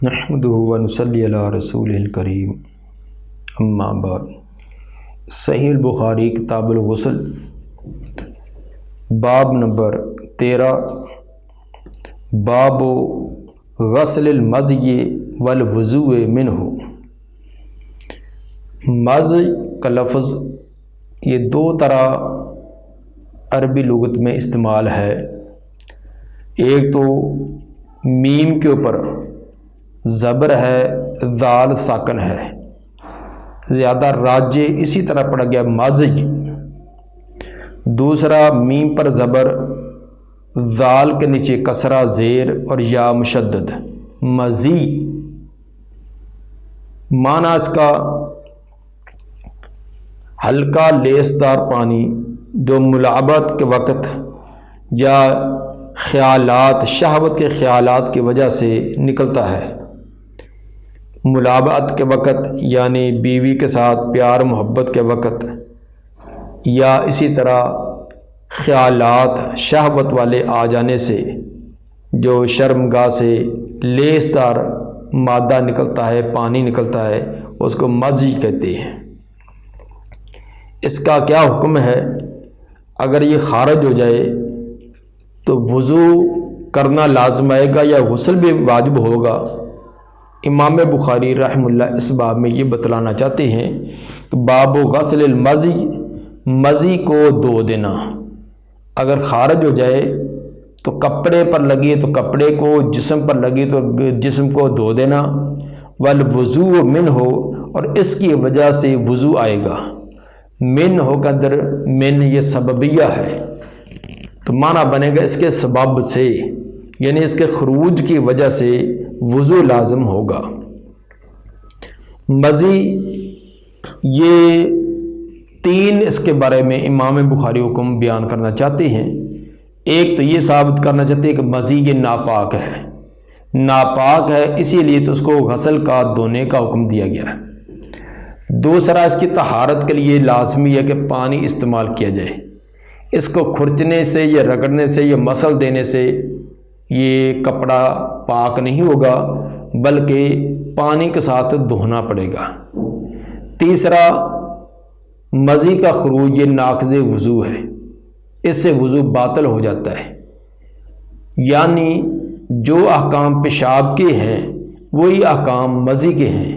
نحمدہ و نصلی علی رسول الکریم اما بعد۔ صحیح البخاری کتاب الغسل باب نمبر 13 باب غسل المزی والوضوء منہ۔ مزی کا لفظ یہ دو طرح عربی لغت میں استعمال ہے۔ ایک تو میم کے اوپر زبر ہے، ذال ساکن ہے، زیادہ راجع اسی طرح پڑھا گیا مزج۔ دوسرا میم پر زبر، ذال کے نیچے کسرہ زیر اور یا مشدد مزی۔ معنی اس کا ہلکا لیسدار پانی جو ملاعبت کے وقت یا خیالات، شہوت کے خیالات کی وجہ سے نکلتا ہے۔ ملاعبت کے وقت یعنی بیوی کے ساتھ پیار محبت کے وقت، یا اسی طرح خیالات شہوت والے آ جانے سے جو شرمگاہ سے لیسدار مادہ نکلتا ہے، پانی نکلتا ہے، اس کو مزی کہتے ہیں۔ اس کا کیا حکم ہے؟ اگر یہ خارج ہو جائے تو وضو کرنا لازم آئے گا یا غسل بھی واجب ہوگا؟ امام بخاری رحمہ اللہ اس باب میں یہ بتلانا چاہتے ہیں کہ باب غسل المزی، مزی کو دھو دینا۔ اگر خارج ہو جائے تو کپڑے پر لگی تو کپڑے کو، جسم پر لگی تو جسم کو دھو دینا۔ والوضوء منہ، اور اس کی وجہ سے وضو آئے گا۔ منہ کے اندر من یہ سببیہ ہے تو معنی بنے گا اس کے سبب سے، یعنی اس کے خروج کی وجہ سے وضو لازم ہوگا۔ مزی یہ تین اس کے بارے میں امام بخاری حکم بیان کرنا چاہتے ہیں۔ ایک تو یہ ثابت کرنا چاہتے ہیں کہ مزی یہ ناپاک ہے، ناپاک ہے اسی لیے تو اس کو غسل کا دھونے کا حکم دیا گیا ہے۔ دوسرا اس کی طہارت کے لیے لازمی ہے کہ پانی استعمال کیا جائے۔ اس کو کھرچنے سے یا رگڑنے سے یا مسل دینے سے یہ کپڑا پاک نہیں ہوگا، بلکہ پانی کے ساتھ دھونا پڑے گا۔ تیسرا مزی کا خروج یہ ناقض وضو ہے، اس سے وضو باطل ہو جاتا ہے۔ یعنی جو احکام پیشاب کے ہیں وہی احکام مزی کے ہیں،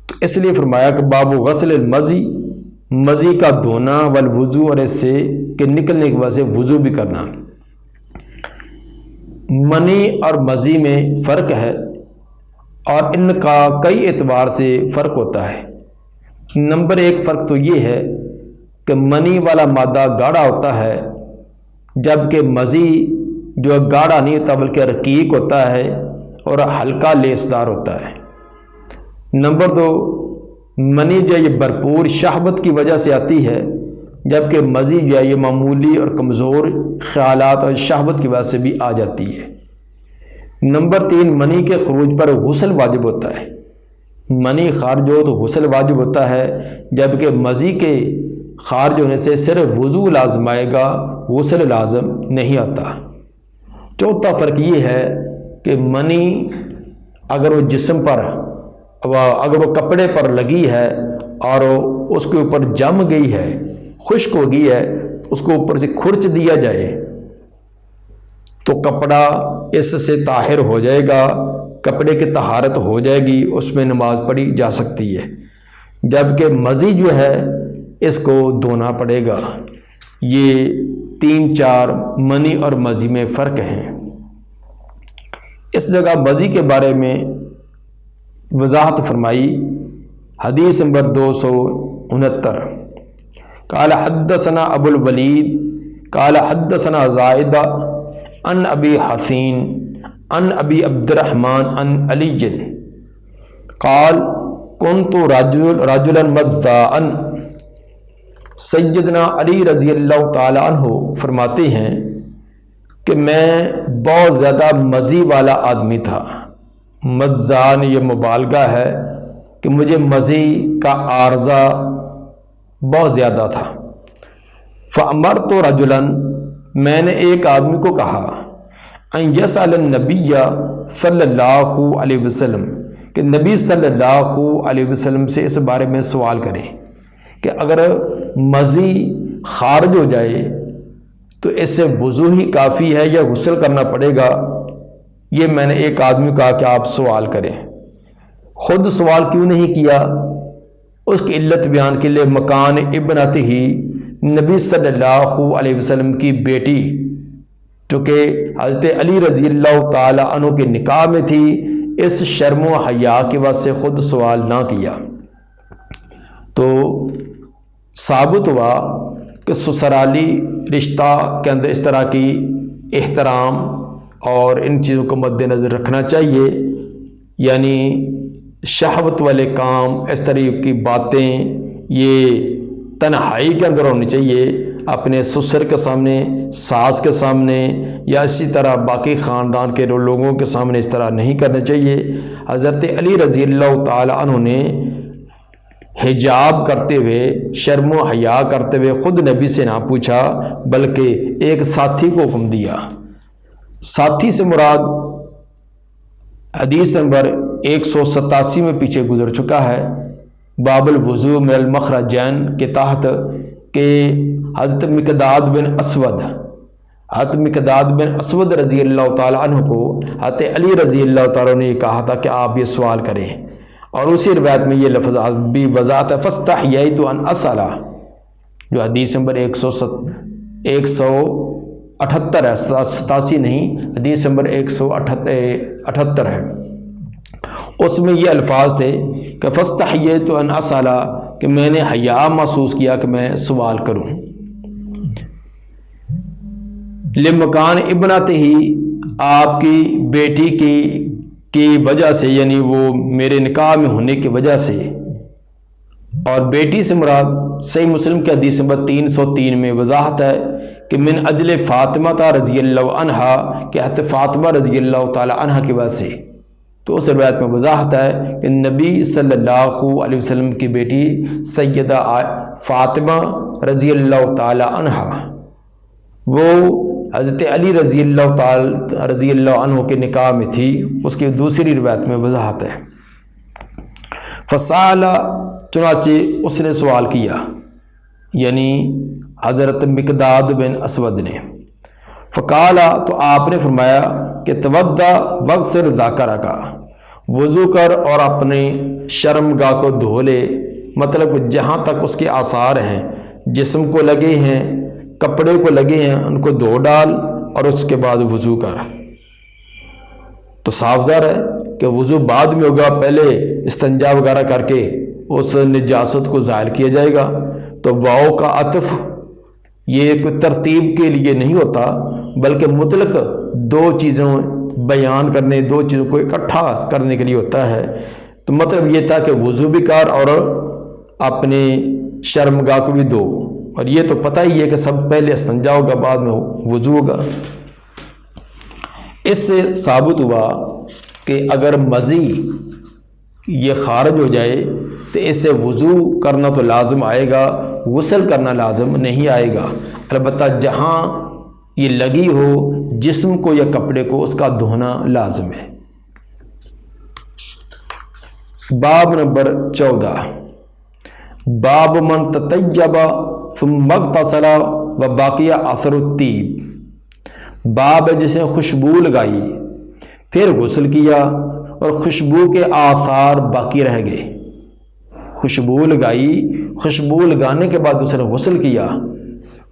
تو اس لیے فرمایا کہ باب غسل المزی، مزی کا دھونا، والوضو، اور اس سے کہ نکلنے کی وجہ سے وضو بھی کرنا۔ منی اور مزی میں فرق ہے اور ان کا کئی اعتبار سے فرق ہوتا ہے۔ نمبر ایک فرق تو یہ ہے کہ منی والا مادہ گاڑھا ہوتا ہے، جبکہ مزی جو گاڑھا نہیں ہوتا بلکہ رقیق ہوتا ہے اور ہلکا لیسدار ہوتا ہے۔ نمبر دو، منی جو یہ بھرپور شہوت کی وجہ سے آتی ہے، جبکہ مزی جو ہے یہ معمولی اور کمزور خیالات اور شہوت کی وجہ سے بھی آ جاتی ہے۔ نمبر تین، منی کے خروج پر غسل واجب ہوتا ہے۔ منی خارج ہو تو غسل واجب ہوتا ہے، جبکہ مزی کے خارج ہونے سے صرف وضو لازم آئے گا، غسل لازم نہیں آتا۔ چوتھا فرق یہ ہے کہ منی اگر وہ جسم پر، اگر وہ کپڑے پر لگی ہے اور اس کے اوپر جم گئی ہے، خشک ہو گئی ہے، اس کو اوپر سے کھرچ دیا جائے تو کپڑا اس سے طاہر ہو جائے گا، کپڑے کی طہارت ہو جائے گی، اس میں نماز پڑھی جا سکتی ہے۔ جبکہ مزی جو ہے اس کو دھونا پڑے گا۔ یہ تین چار منی اور مزی میں فرق ہیں۔ اس جگہ مزی کے بارے میں وضاحت فرمائی، حدیث نمبر 269۔ قال حدثنا ابو الولید قال حدثنا زائدہ عن ابی حسین عن ابی عبد الرحمن عن علی قال کنت رجلا مذاء۔ سیدنا علی رضی اللہ تعالی عنہ فرماتے ہیں کہ میں بہت زیادہ مزی والا آدمی تھا۔ مزان یہ مبالغہ ہے کہ مجھے مزی کا عارضہ بہت زیادہ تھا۔ فَأَمَرْتُ رَجُلًا، میں نے ایک آدمی کو کہا ان یسأل النبی صلی اللہ علیہ وسلم کہ نبی صلی اللہ علیہ وسلم سے اس بارے میں سوال کریں کہ اگر مزی خارج ہو جائے تو اس سے وضو ہی کافی ہے یا غسل کرنا پڑے گا؟ یہ میں نے ایک آدمی کو کہا کہ آپ سوال کریں۔ خود سوال کیوں نہیں کیا؟ اس کی علت بیان کے لیے مکان ابنت ہی نبی صلی اللہ علیہ وسلم کی بیٹی جو کہ حضرت علی رضی اللہ تعالی عنہ کے نکاح میں تھی، اس شرم و حیا کی وجہ سے خود سوال نہ کیا۔ تو ثابت ہوا کہ سسرالی رشتہ کے اندر اس طرح کی احترام اور ان چیزوں کو مد نظر رکھنا چاہیے، یعنی شہوت والے کام، اس طرح کی باتیں یہ تنہائی کے اندر ہونی چاہیے، اپنے سسر کے سامنے، ساس کے سامنے یا اسی طرح باقی خاندان کے لوگوں کے سامنے اس طرح نہیں کرنا چاہیے۔ حضرت علی رضی اللہ تعالی عنہ نے حجاب کرتے ہوئے، شرم و حیا کرتے ہوئے خود نبی سے نہ پوچھا بلکہ ایک ساتھی کو حکم دیا۔ ساتھی سے مراد حدیث نمبر 187 میں پیچھے گزر چکا ہے، باب الوضوء من المخرجین کے تحت، کہ حضرت مقداد بن اسود رضی اللہ تعالیٰ عنہ کو حضرت علی رضی اللہ تعالیٰ نے کہا تھا کہ آپ یہ سوال کریں، اور اسی روایت میں یہ لفظ بھی وضاحت ہے، فاستحییت ان اسأل، جو حدیث نمبر 178 ہے، 87 نہیں، حدیث نمبر 178 ہے۔ اس میں یہ الفاظ تھے کہ فاستحییت ان اسأل، کہ میں نے حیا محسوس کیا کہ میں سوال کروں۔ لمکان ابنت ہی، آپ کی بیٹی کی وجہ سے، یعنی وہ میرے نکاح میں ہونے کی وجہ سے، اور بیٹی سے مراد صحیح مسلم کے حدیث نمبر 303 میں وضاحت ہے کہ من اجل فاطمہ رضی اللہ عنہا، کہ حضرت فاطمہ رضی اللہ تعالی عنہ کی وجہ سے۔ تو اس روایت میں وضاحت ہے کہ نبی صلی اللہ علیہ وسلم کی بیٹی سیدہ فاطمہ رضی اللہ تعالی عنہا وہ حضرت علی رضی اللہ عنہ کے نکاح میں تھی۔ اس کی دوسری روایت میں وضاحت ہے، فسأل، چنانچہ اس نے سوال کیا، یعنی حضرت مقداد بن اسود نے، فقال، تو آپ نے فرمایا کہ توضأ واغسل ذکرک، وضو کر اور اپنے شرم گاہ کو دھو لے، مطلب جہاں تک اس کے آثار ہیں، جسم کو لگے ہیں، کپڑے کو لگے ہیں، ان کو دھو ڈال اور اس کے بعد وضو کر۔ تو صاف ظاہر ہے کہ وضو بعد میں ہوگا، پہلے استنجا وغیرہ کر کے اس نجاست کو ظاہر کیا جائے گا۔ تو واؤ کا عطف یہ کوئی ترتیب کے لیے نہیں ہوتا، بلکہ مطلق دو چیزوں بیان کرنے، دو چیزوں کو اکٹھا کرنے کے لیے ہوتا ہے۔ تو مطلب یہ تھا کہ وضو بھی کر اور اپنے شرمگاہ کو بھی دو، اور یہ تو پتہ ہی ہے کہ سب پہلے استنجا ہوگا، بعد میں وضو ہوگا۔ اس سے ثابت ہوا کہ اگر مزی یہ خارج ہو جائے تو اس سے وضو کرنا تو لازم آئے گا، غسل کرنا لازم نہیں آئے گا، البتہ جہاں یہ لگی ہو جسم کو یا کپڑے کو، اس کا دھونا لازم ہے۔ باب نمبر 14، باب من تطیب ثم اغتسل وبقی اثر الطیب، باب ہے جس نے خوشبو لگائی پھر غسل کیا اور خوشبو کے آثار باقی رہ گئے۔ خوشبو لگائی، خوشبو لگانے کے بعد اس نے غسل کیا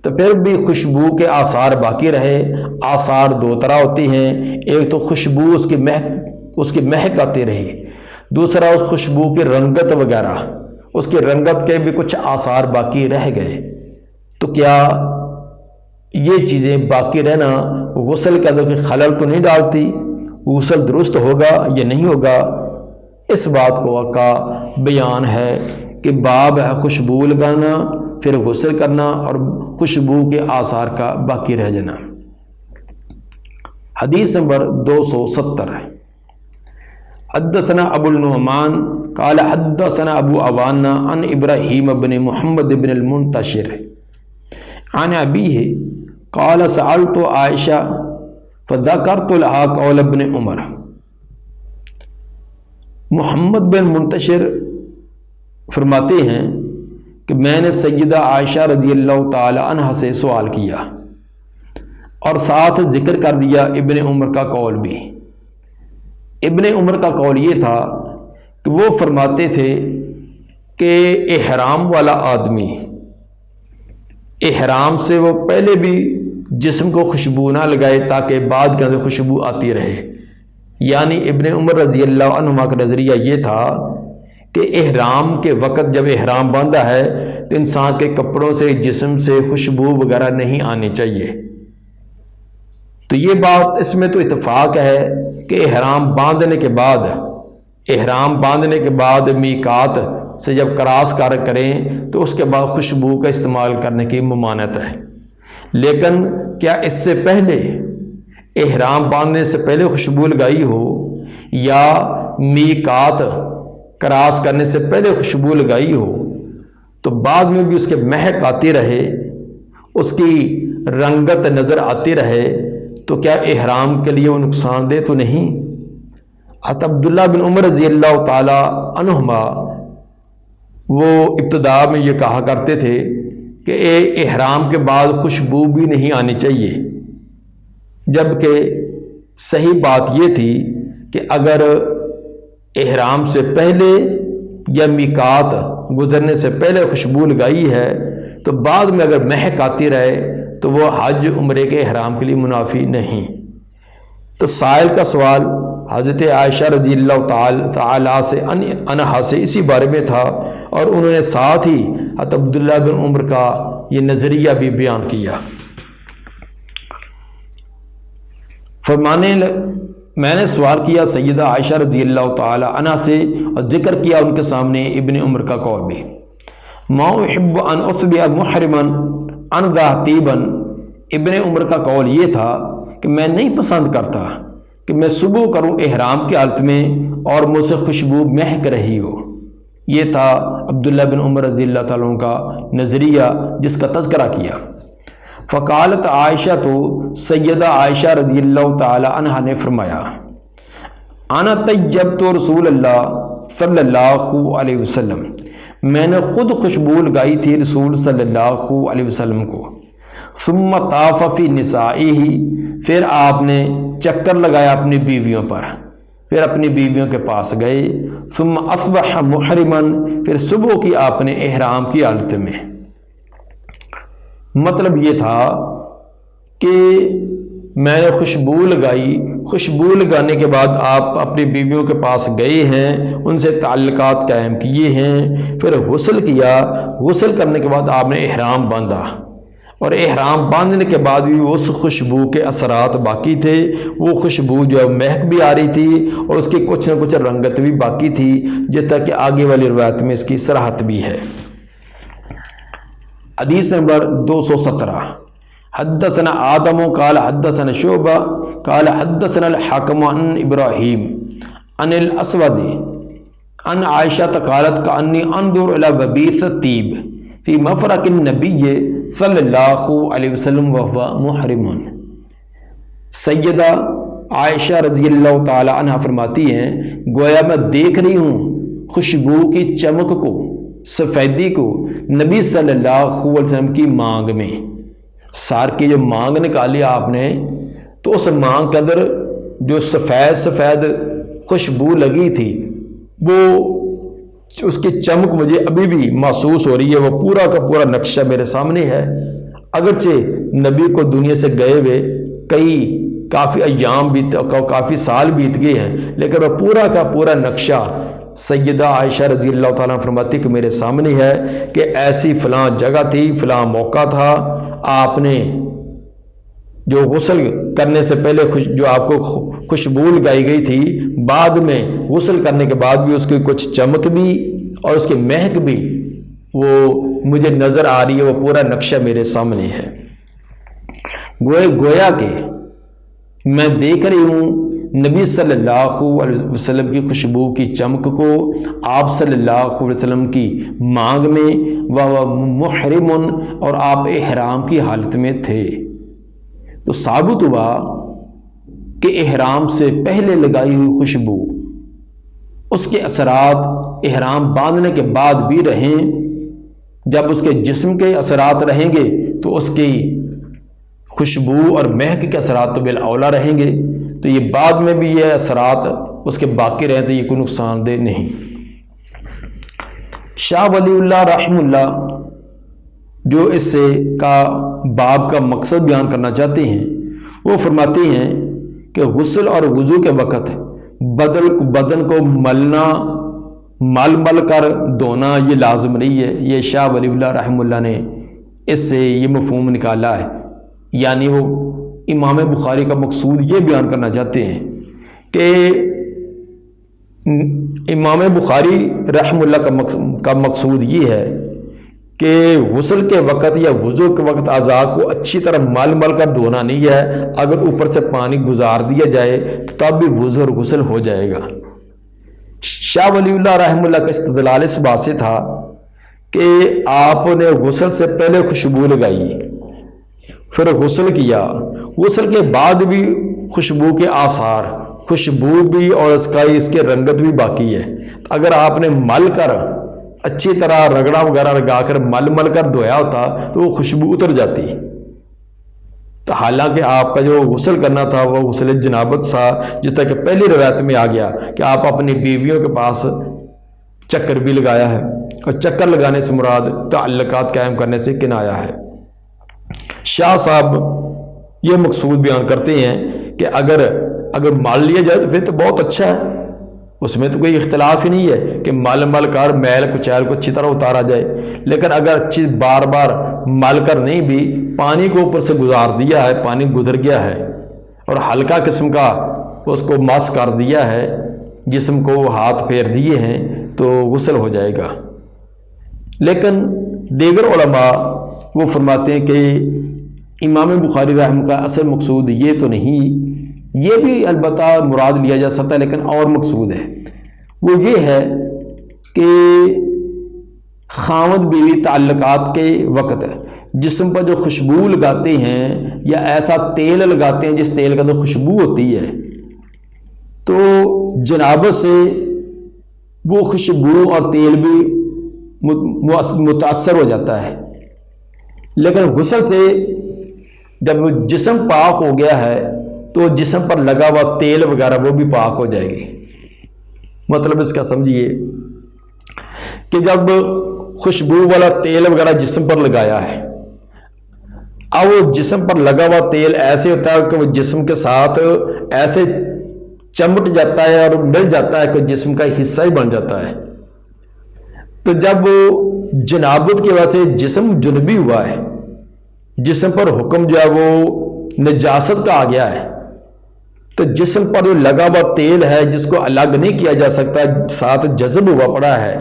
تو پھر بھی خوشبو کے آثار باقی رہے۔ آثار دو طرح ہوتی ہیں، ایک تو خوشبو اس کی مہک آتی رہی، دوسرا اس خوشبو کی رنگت وغیرہ، اس کی رنگت کے بھی کچھ آثار باقی رہ گئے۔ تو کیا یہ چیزیں باقی رہنا غسل کے اندر کوئی خلل تو نہیں ڈالتی؟ غسل درست ہوگا یا نہیں ہوگا؟ اس بات کو کا بیان ہے کہ باب ہے خوشبو لگانا، پھر غسل کرنا اور خوشبو کے آثار کا باقی رہ جانا۔ حدیث نمبر 270 ہے، حدثنا ابو النعمان قال حدثنا ابو عوانہ عن ابراہیم بن محمد بن المنتشر عن ابیہ قال سألت عائشہ فذکرت لہا قول ابن عمر۔ محمد بن منتشر فرماتے ہیں کہ میں نے سیدہ عائشہ رضی اللہ تعالی عنہ سے سوال کیا اور ساتھ ذکر کر دیا ابن عمر کا قول بھی۔ ابن عمر کا قول یہ تھا کہ وہ فرماتے تھے کہ احرام والا آدمی احرام سے وہ پہلے بھی جسم کو خوشبو نہ لگائے تاکہ بعد کے اندر خوشبو آتی رہے۔ یعنی ابن عمر رضی اللہ عنہما کا نظریہ یہ تھا کہ احرام کے وقت جب احرام باندھا ہے تو انسان کے کپڑوں سے جسم سے خوشبو وغیرہ نہیں آنی چاہیے۔ تو یہ بات اس میں تو اتفاق ہے کہ احرام باندھنے کے بعد میقات سے جب کراس کریں تو اس کے بعد خوشبو کا استعمال کرنے کی ممانعت ہے۔ لیکن کیا اس سے پہلے احرام باندھنے سے پہلے خوشبو لگائی ہو یا میقات کراس کرنے سے پہلے خوشبو لگائی ہو تو بعد میں بھی اس کے مہک آتی رہے، اس کی رنگت نظر آتی رہے، تو کیا احرام کے لیے وہ نقصان دہ تو نہیں؟ حضرت عبداللہ بن عمر رضی اللہ تعالی عنہما وہ ابتدا میں یہ کہا کرتے تھے کہ احرام کے بعد خوشبو بھی نہیں آنی چاہیے، جبکہ صحیح بات یہ تھی کہ اگر احرام سے پہلے یا میقات گزرنے سے پہلے خوشبو لگائی ہے تو بعد میں اگر مہک آتی رہے تو وہ حج عمرے کے احرام کے لیے منافی نہیں۔ تو سائل کا سوال حضرت عائشہ رضی اللہ تعالی سے عنہا سے اسی بارے میں تھا، اور انہوں نے ساتھ ہی حضرت عبداللہ بن عمر کا یہ نظریہ بھی بیان کیا۔ فرمانے میں نے سوال کیا سیدہ عائشہ رضی اللہ تعالی عنہ سے اور ذکر کیا ان کے سامنے ابن عمر کا قول بھی۔ ما احب ان اصبح محرما ان ذا طیبا، ابن عمر کا قول یہ تھا کہ میں نہیں پسند کرتا کہ میں صبح کروں احرام کی حالت میں اور مجھ سے خوشبو مہک رہی ہو۔ یہ تھا عبداللہ بن عمر رضی اللہ تعالیٰ عنہ کا نظریہ جس کا تذکرہ کیا۔ فقالت عائشہ، تو سیدہ عائشہ رضی اللہ تعالی عنہ نے فرمایا، انا طیبت رسول اللہ صلی اللہ علیہ وسلم، میں نے خود خوشبو لگائی تھی رسول صلی اللہ علیہ وسلم کو۔ ثم طاف فی نسائہ، پھر آپ نے چکر لگایا اپنی بیویوں پر، پھر اپنی بیویوں کے پاس گئے۔ ثم اصبح محرما، پھر صبح کی آپ نے احرام کی حالت میں۔ مطلب یہ تھا کہ میں نے خوشبو لگائی، خوشبو لگانے کے بعد آپ اپنی بیویوں کے پاس گئے ہیں، ان سے تعلقات قائم کیے ہیں، پھر غسل کیا، غسل کرنے کے بعد آپ نے احرام باندھا، اور احرام باندھنے کے بعد بھی اس خوشبو کے اثرات باقی تھے، وہ خوشبو جو مہک بھی آ رہی تھی اور اس کی کچھ نہ کچھ رنگت بھی باقی تھی، جس طرح کہ آگے والی روایت میں اس کی صراحت بھی ہے۔ حدیث نمبر 217، حدثنا آدم قال حدثنا شعبہ قال حدثنا الحکم عن ابراہیم عن الاسود عن عائشہ قالت کانی انظر الى وبیث الطیب فی مفرق النبی صلی اللہ علیہ وسلم وهو محرم۔ سیدہ عائشہ رضی اللہ تعالی عنہ فرماتی ہیں، گویا میں دیکھ رہی ہوں خوشبو کی چمک کو، سفیدی کو نبی صلی اللہ علیہ وسلم کی مانگ میں۔ سار کی جو مانگ نکالی آپ نے تو اس مانگ کے اندر جو سفید خوشبو لگی تھی وہ اس کی چمک مجھے ابھی بھی محسوس ہو رہی ہے، وہ پورا کا پورا نقشہ میرے سامنے ہے۔ اگرچہ نبی کو دنیا سے گئے ہوئے کافی ایام کافی سال بیت گئے ہیں، لیکن وہ پورا کا پورا نقشہ سیدہ عائشہ رضی اللہ تعالیٰ فرماتی کہ میرے سامنے ہے کہ ایسی فلاں جگہ تھی، فلاں موقع تھا، آپ نے جو غسل کرنے سے پہلے جو آپ کو خوشبو لگائی گئی تھی، بعد میں غسل کرنے کے بعد بھی اس کی کچھ چمک بھی اور اس کی مہک بھی وہ مجھے نظر آ رہی ہے، وہ پورا نقشہ میرے سامنے ہے۔ گویا کہ میں دیکھ رہی ہوں نبی صلی اللہ علیہ وسلم کی خوشبو کی چمک کو، آپ صلی اللہ علیہ وسلم کی مانگ میں، وہ محرم، اور آپ احرام کی حالت میں تھے۔ تو ثابت ہوا کہ احرام سے پہلے لگائی ہوئی خوشبو اس کے اثرات احرام باندھنے کے بعد بھی رہیں، جب اس کے جسم کے اثرات رہیں گے تو اس کی خوشبو اور مہک کے اثرات تو بالاولیٰ رہیں گے، تو یہ بعد میں بھی یہ اثرات اس کے باقی رہیں تو یہ کوئی نقصان دہ نہیں۔ شاہ ولی اللہ رحمہ اللہ جو اس سے کا باب کا مقصد بیان کرنا چاہتے ہیں، وہ فرماتے ہیں کہ غسل اور وضو کے وقت بدن کو مل کر دھونا یہ لازم نہیں ہے۔ یہ شاہ ولی اللہ رحمہ اللہ نے اس سے یہ مفہوم نکالا ہے، یعنی وہ امام بخاری کا مقصود یہ بیان کرنا چاہتے ہیں کہ امام بخاری رحمہ اللہ کا مقصود یہ ہے کہ غسل کے وقت یا وضو کے وقت اعضاء کو اچھی طرح مل کر دھونا نہیں ہے، اگر اوپر سے پانی گزار دیا جائے تو تب بھی وضو اور غسل ہو جائے گا۔ شاہ ولی اللہ رحمہ اللہ کا استدلال اس بات سے تھا کہ آپ نے غسل سے پہلے خوشبو لگائی، پھر غسل کیا، غسل کے بعد بھی خوشبو کے آثار، خوشبو بھی اور اس کے رنگت بھی باقی ہے۔ اگر آپ نے مل کر اچھی طرح رگڑا وغیرہ لگا کر مل کر دھویا ہوتا تو وہ خوشبو اتر جاتی، تو حالانکہ آپ کا جو غسل کرنا تھا وہ غسل جنابت تھا، جس طرح کہ پہلی روایت میں آ گیا کہ آپ اپنی بیویوں کے پاس چکر بھی لگایا ہے، اور چکر لگانے سے مراد تعلقات قائم کرنے سے کنایا ہے۔ شاہ صاحب یہ مقصود بیان کرتے ہیں کہ اگر مال لیا جائے تو پھر تو بہت اچھا ہے، اس میں تو کوئی اختلاف ہی نہیں ہے کہ مل کر میل کچیل کو اچھی طرح اتارا جائے، لیکن اگر اچھی بار مل کر نہیں بھی پانی کو اوپر سے گزار دیا ہے، پانی گزر گیا ہے اور ہلکا قسم کا اس کو مس کر دیا ہے، جسم کو ہاتھ پھیر دیے ہیں تو غسل ہو جائے گا۔ لیکن دیگر علماء وہ فرماتے ہیں کہ امام بخاری رحمہ کا اصل مقصود یہ تو نہیں، یہ بھی البتہ مراد لیا جا سکتا ہے لیکن اور مقصود ہے، وہ یہ ہے کہ خاوند بیوی تعلقات کے وقت جسم پر جو خوشبو لگاتے ہیں یا ایسا تیل لگاتے ہیں جس تیل کا تو خوشبو ہوتی ہے، تو جنابت سے وہ خوشبو اور تیل بھی متاثر ہو جاتا ہے، لیکن غسل سے جب جسم پاک ہو گیا ہے تو جسم پر لگا ہوا تیل وغیرہ وہ بھی پاک ہو جائے گی۔ مطلب اس کا سمجھیے کہ جب خوشبو والا تیل وغیرہ جسم پر لگایا ہے، اب وہ جسم پر لگا ہوا تیل ایسے ہوتا ہے کہ وہ جسم کے ساتھ ایسے چمٹ جاتا ہے اور مل جاتا ہے کہ جسم کا حصہ ہی بن جاتا ہے۔ تو جب جنابت کی وجہ سے جسم جنبی ہوا ہے، جسم پر حکم جو ہے وہ نجاست کا آ گیا ہے، تو جسم پر جو لگا ہوا تیل ہے جس کو الگ نہیں کیا جا سکتا، ساتھ جذب ہوا پڑا ہے،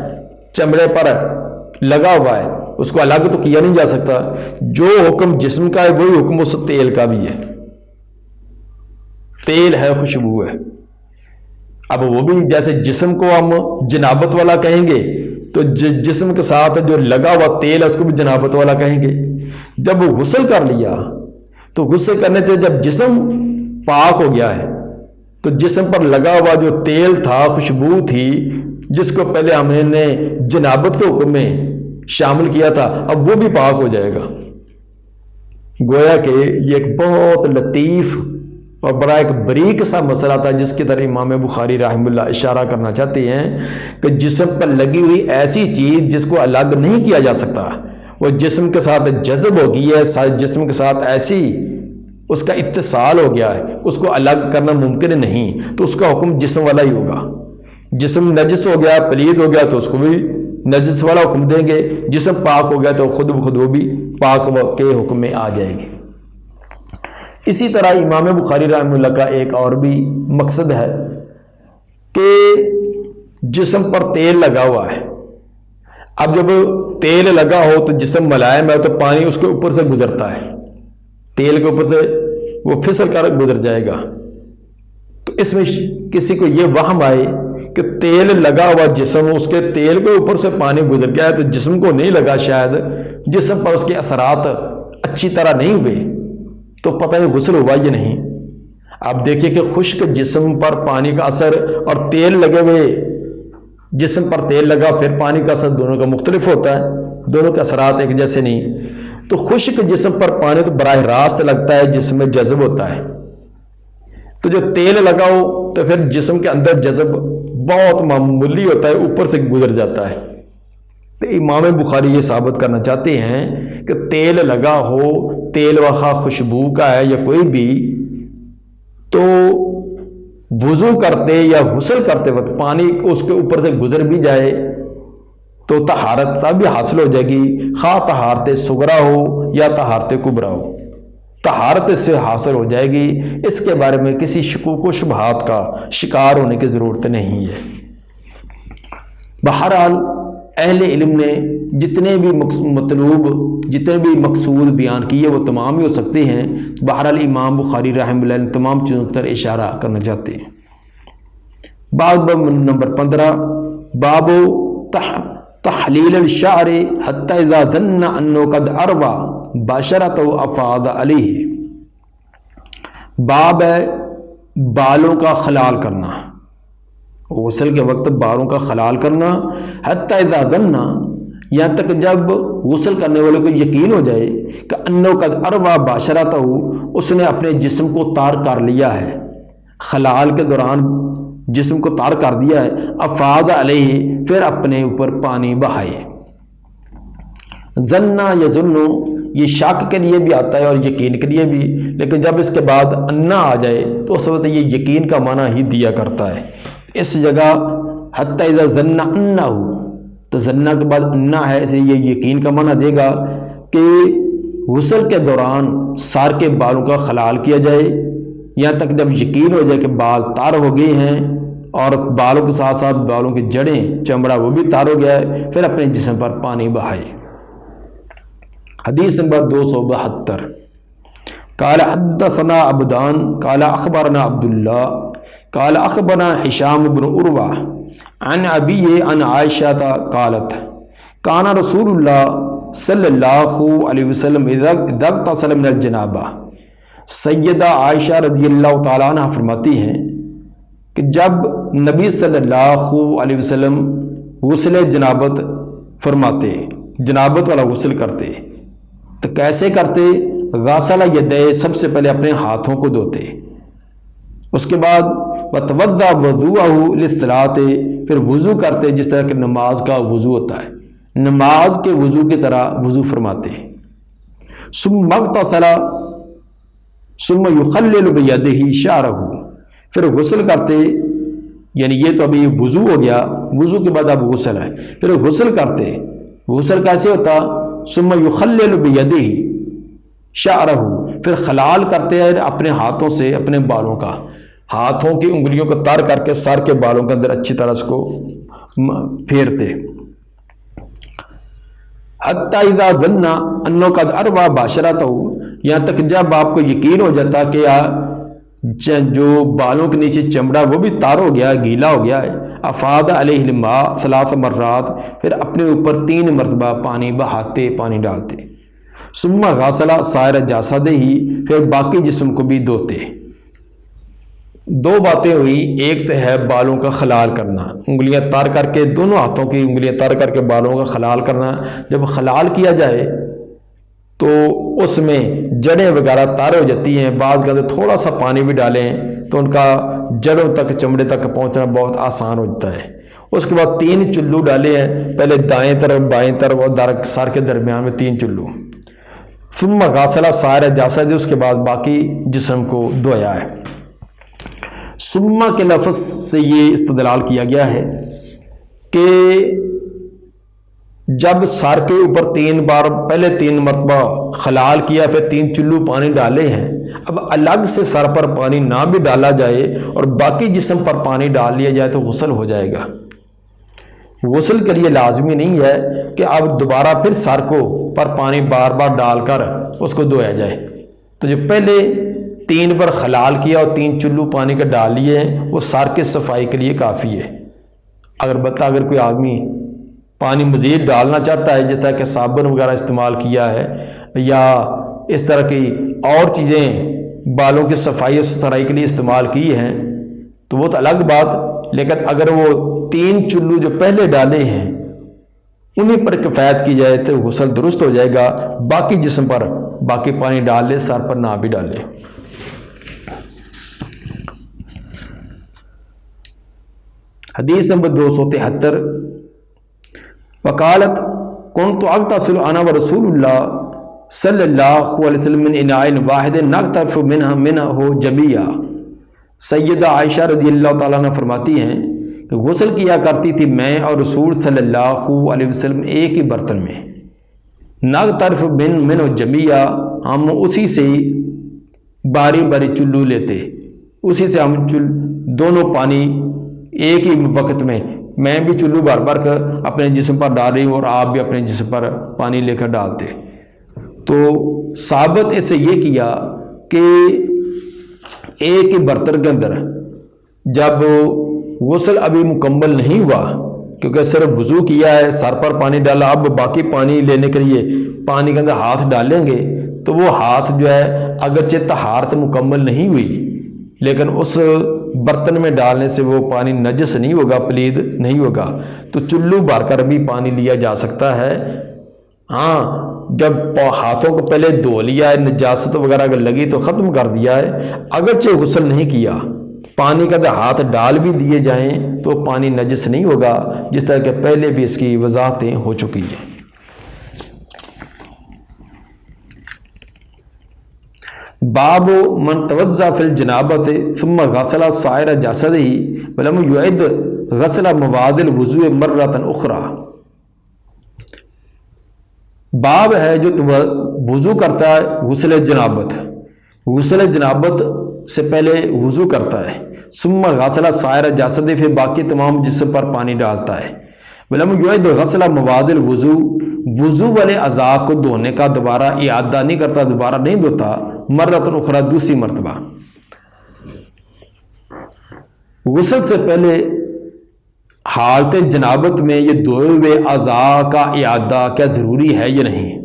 چمڑے پر لگا ہوا ہے، اس کو الگ تو کیا نہیں جا سکتا، جو حکم جسم کا ہے وہی حکم اس تیل کا بھی ہے۔ تیل ہے، خوشبو ہے، اب وہ بھی جیسے جسم کو ہم جنابت والا کہیں گے تو جسم کے ساتھ جو لگا ہوا تیل ہے اس کو بھی جنابت والا کہیں گے۔ جب وہ غسل کر لیا تو غسل کرنے سے جب جسم پاک ہو گیا ہے تو جسم پر لگا ہوا جو تیل تھا، خوشبو تھی، جس کو پہلے ہم نے جنابت کے حکم میں شامل کیا تھا، اب وہ بھی پاک ہو جائے گا۔ گویا کہ یہ ایک بہت لطیف اور بڑا ایک بریک سا مسئلہ تھا جس کی طرح امام بخاری رحمہ اللہ اشارہ کرنا چاہتے ہیں کہ جسم پر لگی ہوئی ایسی چیز جس کو الگ نہیں کیا جا سکتا، وہ جسم کے ساتھ جذب ہو گئی ہے، جسم کے ساتھ ایسی اس کا اتصال ہو گیا ہے، اس کو الگ کرنا ممکن نہیں، تو اس کا حکم جسم والا ہی ہوگا۔ جسم نجس ہو گیا، پلید ہو گیا تو اس کو بھی نجس والا حکم دیں گے، جسم پاک ہو گیا تو خود بخود وہ بھی پاک کے حکم میں آ جائے گی۔ اسی طرح امام بخاری رحمہ اللہ کا ایک اور بھی مقصد ہے کہ جسم پر تیل لگا ہوا ہے، اب جب تیل لگا ہو تو جسم ملائم ہے تو پانی اس کے اوپر سے گزرتا ہے، تیل کے اوپر سے وہ پھسل کر گزر جائے گا، تو اس میں کسی کو یہ وہم آئے کہ تیل لگا ہوا جسم، اس کے تیل کے اوپر سے پانی گزر گیا ہے تو جسم کو نہیں لگا، شاید جسم پر اس کے اثرات اچھی طرح نہیں ہوئے تو پتہ نہیں غسل ہوا یا نہیں۔ آپ دیکھیے کہ خشک جسم پر پانی کا اثر اور تیل لگے ہوئے جسم پر تیل لگا پھر پانی کا اثر دونوں کا مختلف ہوتا ہے، دونوں کے اثرات ایک جیسے نہیں۔ تو خشک جسم پر پانی تو براہ راست لگتا ہے، جسم میں جذب ہوتا ہے، تو جو تیل لگاؤ تو پھر جسم کے اندر جذب بہت معمولی ہوتا ہے، اوپر سے گزر جاتا ہے۔ تو امام بخاری یہ ثابت کرنا چاہتے ہیں کہ تیل لگا ہو، تیل وخا خوشبو کا ہے یا کوئی بھی، تو وضو کرتے یا غسل کرتے وقت پانی اس کے اوپر سے گزر بھی جائے تو طہارت تب بھی حاصل ہو جائے گی، خواہ طہارت صغرا ہو یا طہارت کبرا ہو، طہارت اس سے حاصل ہو جائے گی۔ اس کے بارے میں کسی شکوک و شبہات کا شکار ہونے کی ضرورت نہیں ہے۔ بہرحال اہل علم نے جتنے بھی مطلوب جتنے بھی مقصود بیان کیے وہ تمام ہی ہو سکتے ہیں۔ بہرحال امام بخاری رحمہ اللہ نے تمام چیزوں پر اشارہ کرنا چاہتے ہیں۔ باب نمبر 15، باب تحلیل الشعر حتی اذا ظن انه قد اروى بشرته افاض علیہ۔ باب ہے بالوں کا خلال کرنا، غسل کے وقت بالوں کا خلال کرنا، حتی اذا ظن، یہاں تک جب غسل کرنے والے کو یقین ہو جائے کہ انه قد اروى بشرته، اس نے اپنے جسم کو تار کر لیا ہے، خلال کے دوران جسم کو تار کر دیا ہے، افاض علیہ، پھر اپنے اوپر پانی بہائے۔ ظن یا ظنو یہ شک کے لیے بھی آتا ہے اور یقین کے لیے بھی، لیکن جب اس کے بعد انا آ جائے تو اس وقت یہ یقین کا معنی ہی دیا کرتا ہے۔ اس جگہ حتی اذا ظن انہ، تو ظنہ کے بعد انا ہے، اسے یہ یقین کا معنی دے گا کہ غسل کے دوران سار کے بالوں کا خلال کیا جائے، یہاں تک جب یقین ہو جائے کہ بال تار ہو گئے ہیں اور بالوں کے ساتھ ساتھ بالوں کی جڑیں چمڑا وہ بھی تار ہو گیا ہے، پھر اپنے جسم پر پانی بہائے۔ حدیث نمبر 272، قال حدثنا عبدان قال اخبرنا عبداللہ قال اخبرنا ہشام بن عروہ عن ابی عن عائشہ قالت کان رسول اللہ صلی اللہ علیہ وسلم اذا اغتسل من الجنابہ۔ سیدہ عائشہ رضی اللہ تعالیٰ عنہ فرماتی ہیں کہ جب نبی صلی اللہ علیہ وسلم غسل جنابت فرماتے، جنابت والا غسل کرتے، تو کیسے کرتے؟ غسل یدے، سب سے پہلے اپنے ہاتھوں کو دھوتے، اس کے بعد وتوضا وضوءہ للصلاۃ، پھر وضو کرتے جس طرح کہ نماز کا وضو ہوتا ہے، نماز کے وضو کی طرح وضو فرماتے۔ ثم اغتسل ثم یخلل بیدہ شعرہ، پھر غسل کرتے، یعنی یہ تو ابھی وضو ہو گیا، وضو کے بعد اب غسل ہے، پھر غسل کرتے، غسل کیسے ہوتا؟ ثم یخلل بیدہ شعرہ، پھر خلال کرتے ہیں اپنے ہاتھوں سے اپنے بالوں کا، ہاتھوں کی انگلیوں کو تار کر کے سر کے بالوں کے اندر اچھی طرح اس کو پھیرتے۔ حتی اذا ظن انه قد اروى بشرته، یہاں تک جب آپ کو یقین ہو جاتا کہ جو بالوں کے نیچے چمڑا وہ بھی تار ہو گیا ہے، گیلا ہو گیا ہے، افاض علیہ الماء ثلاث مرات، پھر اپنے اوپر 3 مرتبہ پانی بہاتے، پانی ڈالتے۔ ثم غسل سائر جسدہ، پھر باقی جسم کو بھی دھوتے۔ 2 باتیں ہوئی، ایک تو ہے بالوں کا خلال کرنا، انگلیاں تار کر کے، دونوں ہاتھوں کی انگلیاں تار کر کے بالوں کا خلال کرنا۔ جب خلال کیا جائے تو اس میں جڑیں وغیرہ تار ہو جاتی ہیں، بعض کا تھوڑا سا پانی بھی ڈالیں تو ان کا جڑوں تک چمڑے تک پہنچنا بہت آسان ہو جاتا ہے۔ اس کے بعد 3 چلو ڈالے ہیں، پہلے دائیں طرف بائیں طرف اور سر کے درمیان میں 3 چلو۔ ثم غسل سائر جسدہ، اس کے بعد باقی جسم کو دھویا ہے۔ ثم کے لفظ سے یہ استدلال کیا گیا ہے کہ جب سر کے اوپر 3 بار، پہلے 3 مرتبہ خلال کیا، پھر 3 چلو پانی ڈالے ہیں، اب الگ سے سر پر پانی نہ بھی ڈالا جائے اور باقی جسم پر پانی ڈال لیا جائے تو غسل ہو جائے گا۔ غسل کے لیے لازمی نہیں ہے کہ اب دوبارہ پھر سر کو پر پانی بار بار ڈال کر اس کو دھویا جائے، تو جو پہلے 3 بار خلال کیا اور 3 چلو پانی کے ڈال لیے ہیں وہ سر کے صفائی کے لیے کافی ہے۔ اگر کوئی آدمی پانی مزید ڈالنا چاہتا ہے، جس طرح کہ صابن وغیرہ استعمال کیا ہے یا اس طرح کی اور چیزیں بالوں کی صفائی و ستھرائی کے لیے استعمال کی ہیں تو وہ تو الگ بات، لیکن اگر وہ 3 چلو جو پہلے ڈالے ہیں انہیں پر کفایت کی جائے تو غسل درست ہو جائے گا، باقی جسم پر باقی پانی ڈال لے، سر پر نہ بھی ڈالے۔ حدیث نمبر 273، وقالت کنت اغتسل انا ورسول اللہ صلی اللہ علیہ وسلم من اناء واحد نغترف منہ جميعا۔ سیدہ عائشہ رضی اللہ تعالیٰ عنہ فرماتی ہیں کہ غسل کیا کرتی تھی میں اور رسول صلی اللہ علیہ وسلم ایک ہی برتن میں، نغترف منہ جميعا، ہم اسی سے باری باری چلو لیتے، اسی سے ہم دونوں پانی ایک ہی وقت میں بھی چلو بھر بھر کر اپنے جسم پر ڈال رہی ہوں اور آپ بھی اپنے جسم پر پانی لے کر ڈالتے۔ تو ثابت اس سے یہ کیا کہ ایک ہی برتن کے اندر جب غسل ابھی مکمل نہیں ہوا، کیونکہ صرف وضو کیا ہے، سر پر پانی ڈالا، اب باقی پانی لینے کے لیے پانی کے اندر ہاتھ ڈالیں گے تو وہ ہاتھ جو ہے اگرچہ طہارت مکمل نہیں ہوئی لیکن اس برتن میں ڈالنے سے وہ پانی نجس نہیں ہوگا، پلید نہیں ہوگا، تو چلو بھر کر بھی پانی لیا جا سکتا ہے۔ ہاں جب ہاتھوں کو پہلے دھو لیا ہے، نجاست وغیرہ اگر لگی تو ختم کر دیا ہے، اگرچہ غسل نہیں کیا، پانی کے اندر ہاتھ ڈال بھی دیے جائیں تو پانی نجس نہیں ہوگا، جس طرح کہ پہلے بھی اس کی وضاحتیں ہو چکی ہیں۔ باب من توضأ فی الجنابۃ ثم غسل سائر جسدہ ولم یعد غسل مواد الوضوء مرۃ اخرى۔ باب ہے جو وضو کرتا ہے غسل جنابت، غسل جنابت سے پہلے وضو کرتا ہے، ثم غسل سائر جسدہ، پھر باقی تمام جسم پر پانی ڈالتا ہے، ولم یعد غسل مواد الوضوء، وضو والے اعضاء کو دھونے کا دوبارہ اعادہ نہیں کرتا، دوبارہ نہیں دھوتا، مرۃ اخرى، دوسری مرتبہ۔ غسل سے پہلے حالت جنابت میں یہ دھوئے ہوئے اعضاء کا اعادہ کیا ضروری ہے یا نہیں؟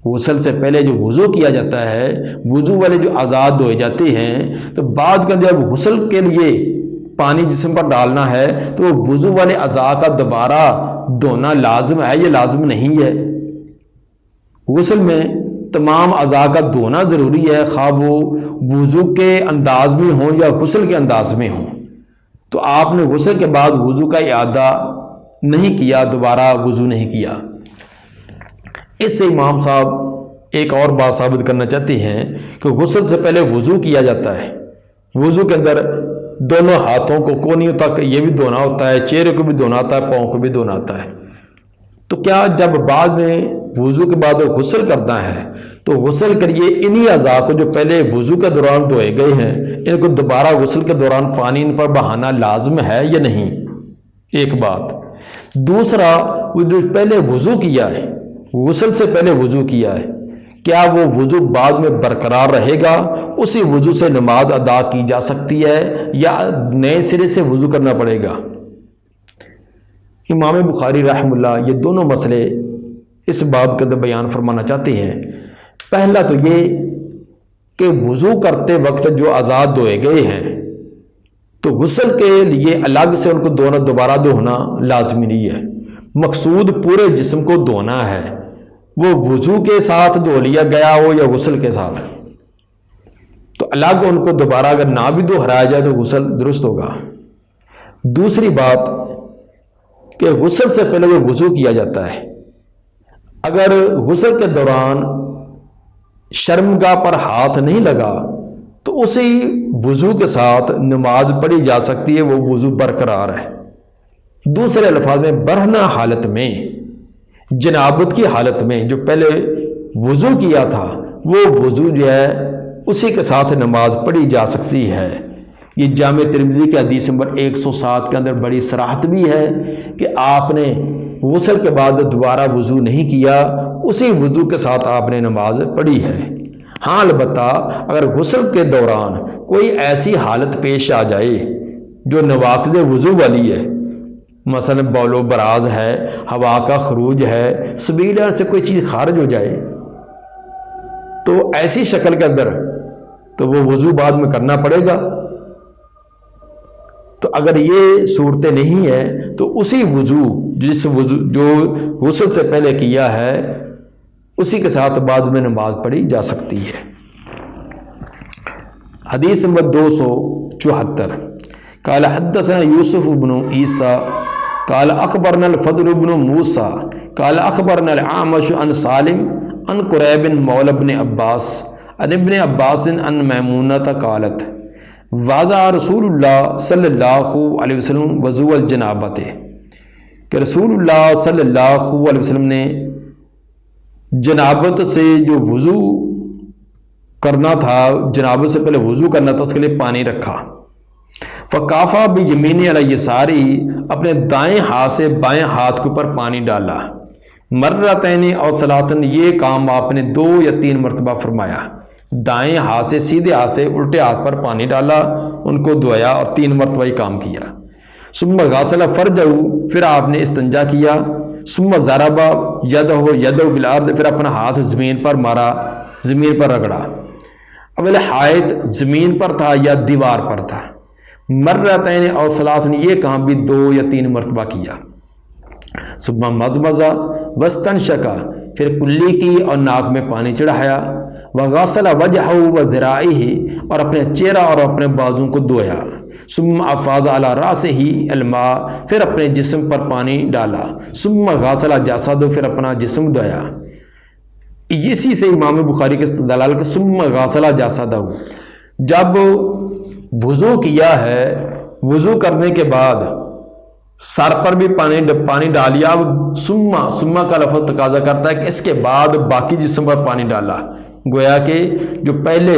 غسل سے پہلے جو وضو کیا جاتا ہے، وضو والے جو اعضاء دھوئے جاتے ہیں، تو بعد کا جب غسل کے لیے پانی جسم پر ڈالنا ہے تو وہ وضو والے اعضاء کا دوبارہ دھونا لازم ہے یا لازم نہیں ہے؟ غسل میں تمام اعضاء کا دھونا ضروری ہے، خواہ وہ وضو کے انداز میں ہوں یا غسل کے انداز میں ہوں۔ تو آپ نے غسل کے بعد وضو کا اعادہ نہیں کیا، دوبارہ وضو نہیں کیا۔ اس سے امام صاحب ایک اور بات ثابت کرنا چاہتے ہیں کہ غسل سے پہلے وضو کیا جاتا ہے، وضو کے اندر دونوں ہاتھوں کو کونیوں تک یہ بھی دھونا ہوتا ہے، چہرے کو بھی دھونا ہوتا ہے، پاؤں کو بھی دھونا ہوتا ہے۔ تو کیا جب بعد میں وضو کے بعد غسل کرتا ہے تو غسل کے لیے انہی اعضاء کو جو پہلے وضو کے دوران دھوئے گئے ہیں، ان کو دوبارہ غسل کے دوران پانی ان پر بہانا لازم ہے یا نہیں؟ ایک بات۔ دوسرا، وہ جو پہلے وضو کیا ہے، غسل سے پہلے وضو کیا ہے، کیا وہ وضو بعد میں برقرار رہے گا؟ اسی وضو سے نماز ادا کی جا سکتی ہے یا نئے سرے سے وضو کرنا پڑے گا؟ امام بخاری رحمہ اللہ یہ دونوں مسئلے اس باب کے اندر بیان فرمانا چاہتے ہیں۔ پہلا تو یہ کہ وضو کرتے وقت جو اعضاء دھوئے گئے ہیں تو غسل کے لیے الگ سے ان کو دوبارہ دھونا لازمی نہیں ہے، مقصود پورے جسم کو دھونا ہے، وہ وضو کے ساتھ دھو لیا گیا ہو یا غسل کے ساتھ، تو الگ ان کو دوبارہ اگر نہ بھی دہرایا جائے تو غسل درست ہوگا۔ دوسری بات کہ غسل سے پہلے جو وضو کیا جاتا ہے، اگر غسل کے دوران شرمگاہ پر ہاتھ نہیں لگا تو اسی وضو کے ساتھ نماز پڑھی جا سکتی ہے، وہ وضو برقرار ہے۔ دوسرے الفاظ میں برہنہ حالت میں، جنابت کی حالت میں جو پہلے وضو کیا تھا وہ وضو جو ہے اسی کے ساتھ نماز پڑھی جا سکتی ہے۔ یہ جامع ترمذی کے حدیث نمبر 107 کے اندر بڑی صراحت بھی ہے کہ آپ نے غسل کے بعد دوبارہ وضو نہیں کیا، اسی وضو کے ساتھ آپ نے نماز پڑھی ہے۔ ہاں البتہ اگر غسل کے دوران کوئی ایسی حالت پیش آ جائے جو نواقض وضو والی ہے، مثلا بول و براز ہے، ہوا کا خروج ہے، سبیل سے کوئی چیز خارج ہو جائے، تو ایسی شکل کے اندر تو وہ وضو بعد میں کرنا پڑے گا۔ تو اگر یہ صورتیں نہیں ہیں تو اسی وضو جو غسل سے پہلے کیا ہے اسی کے ساتھ بعد میں نماز پڑھی جا سکتی ہے۔ حدیث نمبر 274 قال حدثنا یوسف بن عیسیٰ قال اخبرنا الفضل بن موسیٰ قال اخبرنا العامش عن سالم عن قریب مولى بن عباس عن ابن عباس عن میمونہ قالت وضع رسول اللہ صلی اللہ علیہ وسلم وضوء الجنابت، کہ رسول اللہ صلی اللہ علیہ وسلم نے جنابت سے جو وضو کرنا تھا، جنابت سے پہلے وضو کرنا تھا، اس کے لیے پانی رکھا۔ فکافا بیمینی علی یساری، اپنے دائیں ہاتھ سے بائیں ہاتھ کے اوپر پانی ڈالا۔ مرتین اور ثلاثن، یہ کام آپ نے 2 یا 3 مرتبہ فرمایا۔ دائیں ہاتھ سے سیدھے ہاتھ سے الٹے ہاتھ پر پانی ڈالا، ان کو دھویا اور 3 مرتبہ یہ کام کیا۔ ثم غسل فرجہ، پھر آپ نے استنجا کیا۔ ثم ضرب یدہ بالارض، پھر اپنا ہاتھ زمین پر مارا، زمین پر رگڑا۔ اول حائط زمین پر تھا یا دیوار پر تھا۔ مرتین اور ثلاثن، یہ کام بھی 2 یا 3 مرتبہ کیا۔ ثم مضمض واستنشق، پھر کلی کی اور ناک میں پانی چڑھایا۔ وغسل وجہہ وذراعیہ، اور اپنے چہرہ اور اپنے بازوں کو دھویا۔ ثم افاض علی راسہ الماء، پھر اپنے جسم پر پانی ڈالا۔ ثم غسل جسدہ، پھر اپنا جسم دھویا۔ اسی سے امام بخاری کے دلال کے ثم غسل جسدہ، جب وضو کیا ہے، وضو کرنے کے بعد سر پر بھی پانی ڈالیا۔ ثم کا لفظ تقاضا کرتا ہے کہ اس کے بعد باقی جسم پر پانی ڈالا، گویا کہ جو پہلے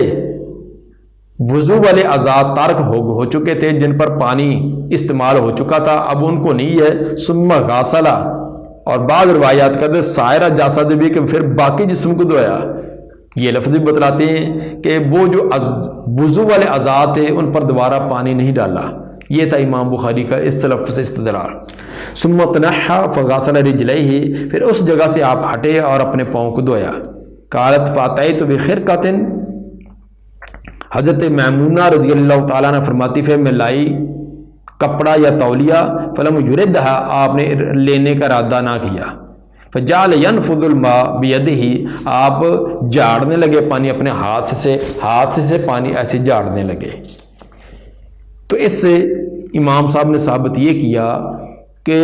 وضو والے اعضاء ترک ہو چکے تھے، جن پر پانی استعمال ہو چکا تھا، اب ان کو نہیں ہے۔ ثم غسل، اور بعض روایات کا سائرہ جسد بھی، کہ پھر باقی جسم کو دھویا۔ یہ لفظ بھی بتلاتے ہیں کہ وہ جو وضو والے اعضاء تھے ان پر دوبارہ پانی نہیں ڈالا۔ یہ تھا امام بخاری کا اس لفظ سے استدلال۔ ثم تنحى فغسل رجليه، پھر اس جگہ سے آپ ہٹے اور اپنے پاؤں کو دھویا۔ قالت فاتیت بخرقۃ، حضرت میمونہ رضی اللہ تعالیٰ نے فرماتی پھر میں لائی کپڑا یا تولیہ، فلم یردھا، آپ نے لینے کا ارادہ نہ کیا۔ فجعل ينفض الماء بيده، آپ جھاڑنے لگے پانی اپنے ہاتھ سے پانی ایسے جھاڑنے لگے۔ تو اس سے امام صاحب نے ثابت یہ کیا کہ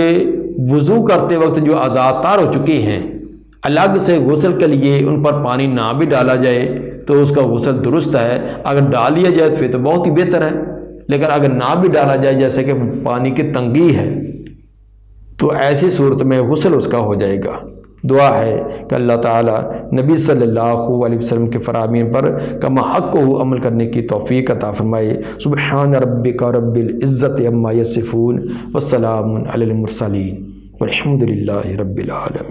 وضو کرتے وقت جو اعضاء طاہر ہو چکے ہیں، الگ سے غسل کے لیے ان پر پانی نہ بھی ڈالا جائے تو اس کا غسل درست ہے۔ اگر ڈال لیا جائے پھر تو بہت ہی بہتر ہے، لیکن اگر نہ بھی ڈالا جائے، جیسے کہ پانی کی تنگی ہے، تو ایسی صورت میں غسل اس کا ہو جائے گا۔ دعا ہے کہ اللہ تعالی نبی صلی اللہ علیہ وسلم کے فرامین پر کما حق کو عمل کرنے کی توفیق عطا فرمائے۔ سبحان ربک رب العزت عما یصفون والسلام علی المرسلین والحمد للہ رب العالمین۔